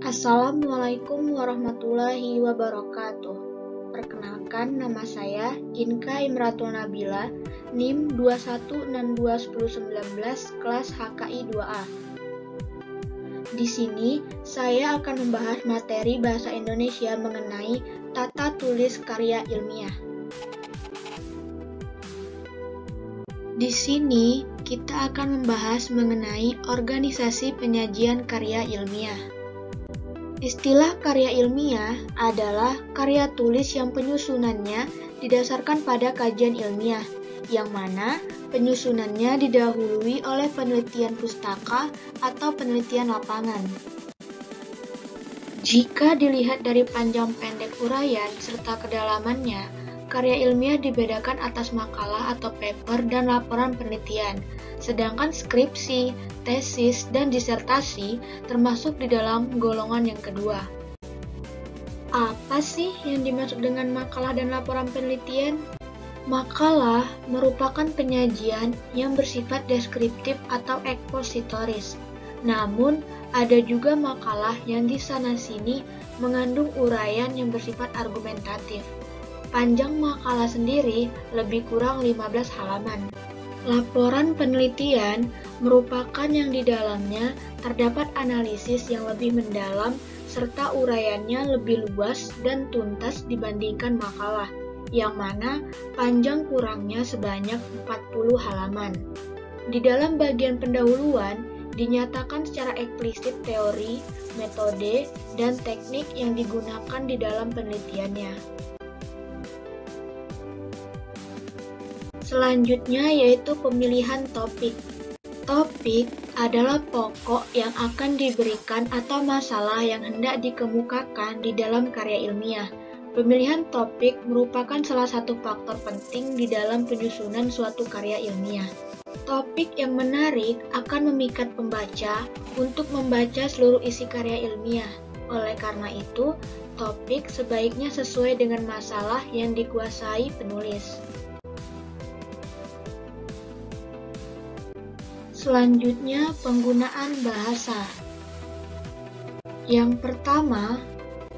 Assalamualaikum warahmatullahi wabarakatuh. Perkenalkan, nama saya Inka Imratul Nabila, NIM 21621019, kelas HKI 2A. Di sini, saya akan membahas materi bahasa Indonesia mengenai tata tulis karya ilmiah. Di sini, kita akan membahas mengenai organisasi penyajian karya ilmiah. Istilah karya ilmiah adalah karya tulis yang penyusunannya didasarkan pada kajian ilmiah, yang mana penyusunannya didahului oleh penelitian pustaka atau penelitian lapangan. Jika dilihat dari panjang pendek uraian serta kedalamannya, karya ilmiah dibedakan atas makalah atau paper dan laporan penelitian, sedangkan skripsi, tesis, dan disertasi termasuk di dalam golongan yang kedua. Apa sih yang dimaksud dengan makalah dan laporan penelitian? Makalah merupakan penyajian yang bersifat deskriptif atau ekspositoris. Namun, ada juga makalah yang di sana-sini mengandung uraian yang bersifat argumentatif. Panjang makalah sendiri lebih kurang 15 halaman. Laporan penelitian merupakan yang di dalamnya terdapat analisis yang lebih mendalam serta uraiannya lebih luas dan tuntas dibandingkan makalah, yang mana panjang kurangnya sebanyak 40 halaman. Di dalam bagian pendahuluan, dinyatakan secara eksplisit teori, metode, dan teknik yang digunakan di dalam penelitiannya. Selanjutnya yaitu pemilihan topik. Topik adalah pokok yang akan diberikan atau masalah yang hendak dikemukakan di dalam karya ilmiah. Pemilihan topik merupakan salah satu faktor penting di dalam penyusunan suatu karya ilmiah. Topik yang menarik akan memikat pembaca untuk membaca seluruh isi karya ilmiah. Oleh karena itu, topik sebaiknya sesuai dengan masalah yang dikuasai penulis. Selanjutnya, penggunaan bahasa. Yang pertama,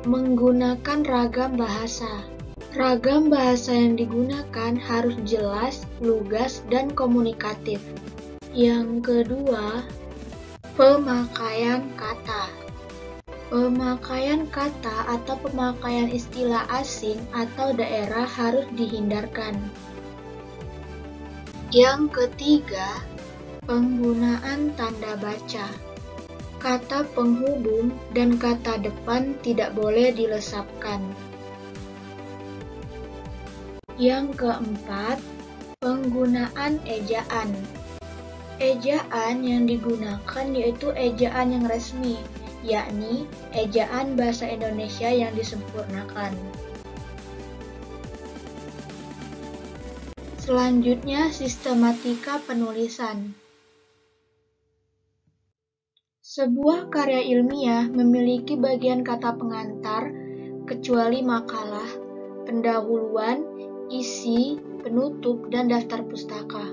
menggunakan ragam bahasa. Ragam bahasa yang digunakan harus jelas, lugas, dan komunikatif. Yang kedua, pemakaian kata. Pemakaian kata atau pemakaian istilah asing atau daerah harus dihindarkan. Yang ketiga, penggunaan tanda baca. Kata penghubung dan kata depan tidak boleh dilesapkan. Yang keempat, penggunaan ejaan. Ejaan yang digunakan yaitu ejaan yang resmi, yakni ejaan bahasa Indonesia yang disempurnakan. Selanjutnya, sistematika penulisan. Sebuah karya ilmiah memiliki bagian kata pengantar, kecuali makalah, pendahuluan, isi, penutup, dan daftar pustaka.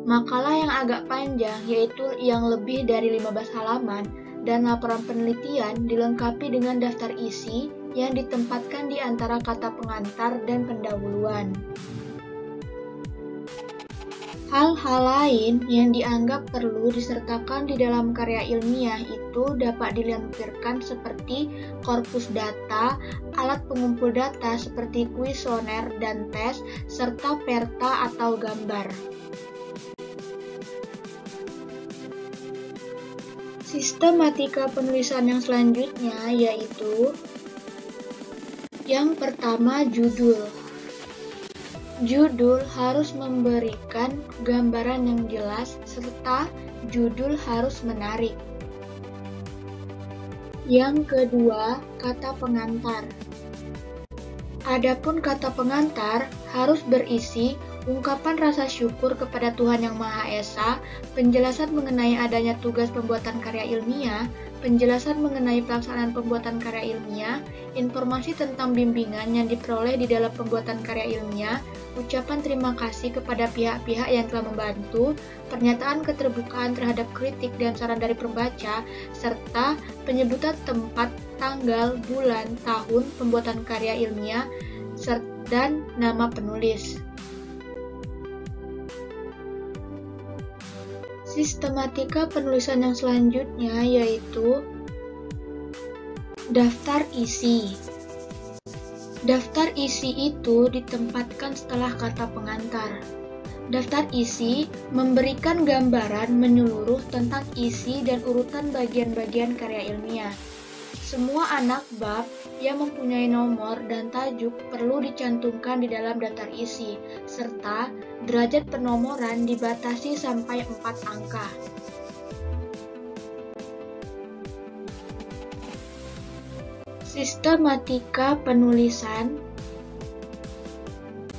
Makalah yang agak panjang, yaitu yang lebih dari 15 halaman, dan laporan penelitian dilengkapi dengan daftar isi yang ditempatkan di antara kata pengantar dan pendahuluan. Hal-hal lain yang dianggap perlu disertakan di dalam karya ilmiah itu dapat dilampirkan seperti korpus data, alat pengumpul data seperti kuesioner dan tes, serta peta atau gambar. Sistematika penulisan yang selanjutnya yaitu yang pertama, judul. Judul harus memberikan gambaran yang jelas serta judul harus menarik. Yang kedua, kata pengantar. Adapun kata pengantar harus berisi ungkapan rasa syukur kepada Tuhan Yang Maha Esa, penjelasan mengenai adanya tugas pembuatan karya ilmiah, penjelasan mengenai pelaksanaan pembuatan karya ilmiah, informasi tentang bimbingan yang diperoleh di dalam pembuatan karya ilmiah, ucapan terima kasih kepada pihak-pihak yang telah membantu, pernyataan keterbukaan terhadap kritik dan saran dari pembaca, serta penyebutan tempat, tanggal, bulan, tahun pembuatan karya ilmiah, dan nama penulis. Sistematika penulisan yang selanjutnya yaitu daftar isi. Daftar isi itu ditempatkan setelah kata pengantar. Daftar isi memberikan gambaran menyeluruh tentang isi dan urutan bagian-bagian karya ilmiah. Semua anak bab yang mempunyai nomor dan tajuk perlu dicantumkan di dalam daftar isi, serta derajat penomoran dibatasi sampai 4 angka. Sistematika penulisan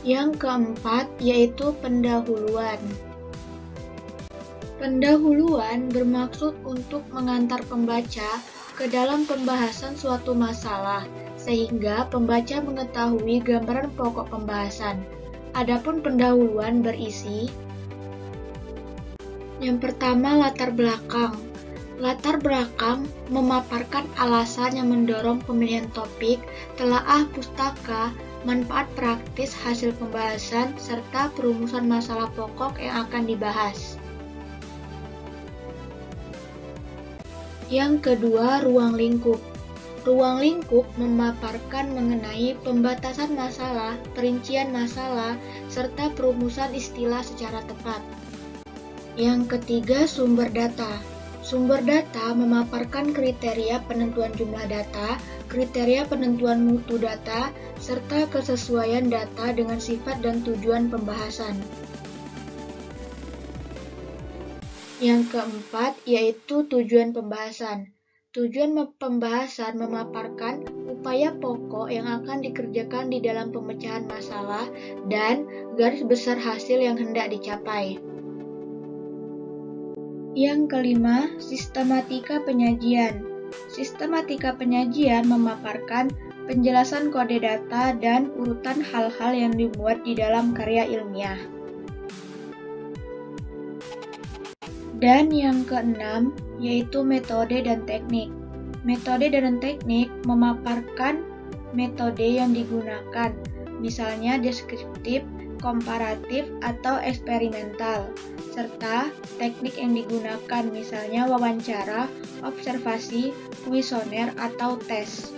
yang keempat yaitu pendahuluan. Pendahuluan bermaksud untuk mengantar pembaca ke dalam pembahasan suatu masalah, sehingga pembaca mengetahui gambaran pokok pembahasan. Adapun pendahuluan berisi: yang pertama, latar belakang. Latar belakang memaparkan alasan yang mendorong pemilihan topik, telaah pustaka, manfaat praktis hasil pembahasan, serta perumusan masalah pokok yang akan dibahas. Yang kedua, ruang lingkup. Ruang lingkup memaparkan mengenai pembatasan masalah, perincian masalah, serta perumusan istilah secara tepat. Yang ketiga, sumber data. Sumber data memaparkan kriteria penentuan jumlah data, kriteria penentuan mutu data, serta kesesuaian data dengan sifat dan tujuan pembahasan. Yang keempat yaitu tujuan pembahasan. Tujuan pembahasan memaparkan upaya pokok yang akan dikerjakan di dalam pemecahan masalah dan garis besar hasil yang hendak dicapai. Yang kelima, sistematika penyajian. Sistematika penyajian memaparkan penjelasan kode data dan urutan hal-hal yang dimuat di dalam karya ilmiah. Dan yang keenam, yaitu metode dan teknik. Metode dan teknik memaparkan metode yang digunakan, misalnya deskriptif, komparatif, atau eksperimental, serta teknik yang digunakan, misalnya wawancara, observasi, kuesioner, atau tes.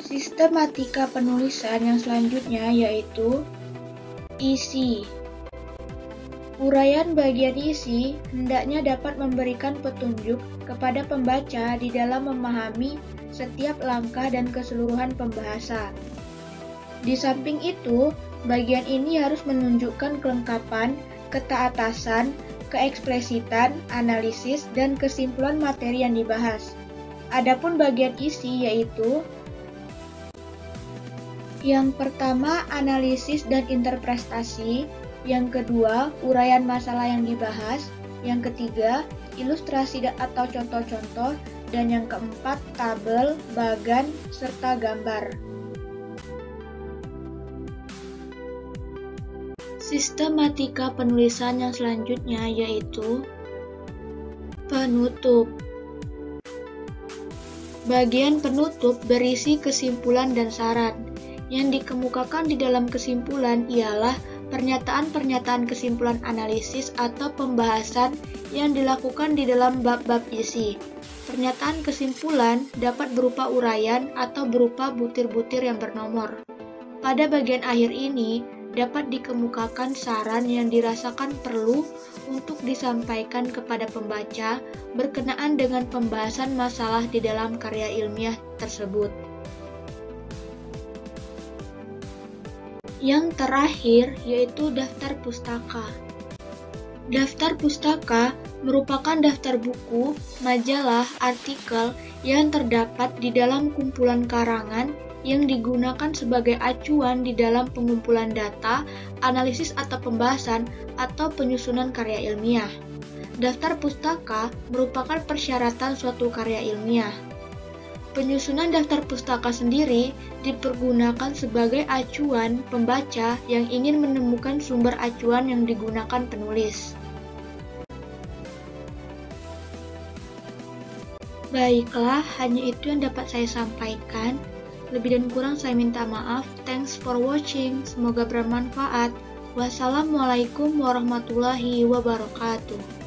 Sistematika penulisan yang selanjutnya yaitu isi. Uraian bagian isi hendaknya dapat memberikan petunjuk kepada pembaca di dalam memahami setiap langkah dan keseluruhan pembahasan. Di samping itu, bagian ini harus menunjukkan kelengkapan, ketaatasan, keeksplisitan, analisis, dan kesimpulan materi yang dibahas. Adapun bagian isi yaitu: yang pertama, analisis dan interpretasi. Yang kedua, uraian masalah yang dibahas. Yang ketiga, ilustrasi atau contoh-contoh. Dan yang keempat, tabel, bagan, serta gambar. Sistematika penulisan yang selanjutnya yaitu penutup. Bagian penutup berisi kesimpulan dan saran. Yang dikemukakan di dalam kesimpulan ialah pernyataan-pernyataan kesimpulan analisis atau pembahasan yang dilakukan di dalam bab-bab isi. Pernyataan kesimpulan dapat berupa uraian atau berupa butir-butir yang bernomor. Pada bagian akhir ini, dapat dikemukakan saran yang dirasakan perlu untuk disampaikan kepada pembaca berkenaan dengan pembahasan masalah di dalam karya ilmiah tersebut. Yang terakhir yaitu daftar pustaka. Daftar pustaka merupakan daftar buku, majalah, artikel yang terdapat di dalam kumpulan karangan yang digunakan sebagai acuan di dalam pengumpulan data, analisis atau pembahasan, atau penyusunan karya ilmiah. Daftar pustaka merupakan persyaratan suatu karya ilmiah. Penyusunan daftar pustaka sendiri dipergunakan sebagai acuan pembaca yang ingin menemukan sumber acuan yang digunakan penulis. Baiklah, hanya itu yang dapat saya sampaikan. Lebih dan kurang saya minta maaf. Thanks for watching. Semoga bermanfaat. Wassalamualaikum warahmatullahi wabarakatuh.